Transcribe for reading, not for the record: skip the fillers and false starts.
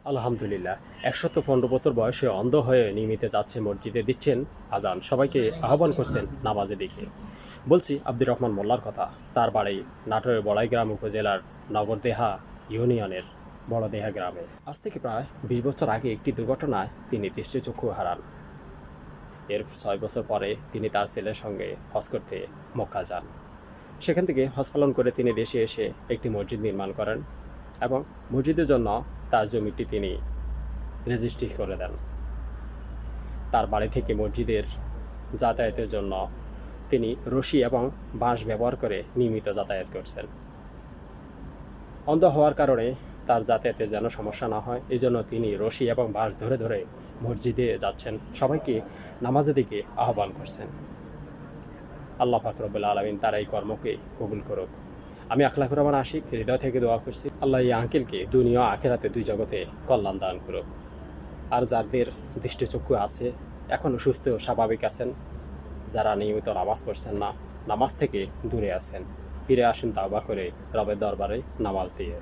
আলহামদুলিল্লাহ ১১৫ বছর বয়সে অন্ধ হয়ে নিয়মিত যাচ্ছে মসজিদে, দিচ্ছেন আজান, সবাইকে আহ্বান করছেন নামাজের দিকে। বলছি আব্দুর রহমান মোল্লার কথা। তার বাড়ি নাটোরের বড়াইগ্রাম উপজেলার নগরদেহা ইউনিয়নের বড়দেহা গ্রামে। আজ থেকে প্রায় ২০ বছর আগে একটি দুর্ঘটনায় তিনি দৃষ্টিচক্ষু হারান। এর ৬ বছর পরে তিনি তার ছেলের সঙ্গে হজ করতে মক্কা যান। সেখান থেকে হজ পালন করে তিনি দেশে এসে একটি মসজিদ নির্মাণ করেন এবং মসজিদের জন্য তার জমিটি তিনি রেজিস্ট্রি করে দেন। তার বাড়ি থেকে মসজিদের যাতায়াতের জন্য তিনি রশি এবং বাঁশ ব্যবহার করে নিয়মিত যাতায়াত করছেন। অন্ধ হওয়ার কারণে তার যাতায়াতে যেন সমস্যা না হয়, এই জন্য তিনি রশি এবং বাঁশ ধরে ধরে মসজিদে যাচ্ছেন, সবাইকে নামাজের দিকে আহ্বান করছেন। আল্লাহ পাক রব্বুল আলামিন তার এই কর্মকে কবুল করুক। আমি আখলাকুর রহমান আশিক হৃদয় থেকে দোয়া করছি, আল্লাহ এই আঙ্কেলকে দুনিয়া আখেরাতে দুই জগতে কল্যাণ দান করুক। আর যাদের দৃষ্টিচক্ষু আছে, এখনও সুস্থ স্বাভাবিক আছেন, যারা নিয়মিত নামাজ পড়ছেন না, নামাজ থেকে দূরে আছেন, ফিরে আসেন তাওবা করে রবের দরবারে নামাজ দিয়ে।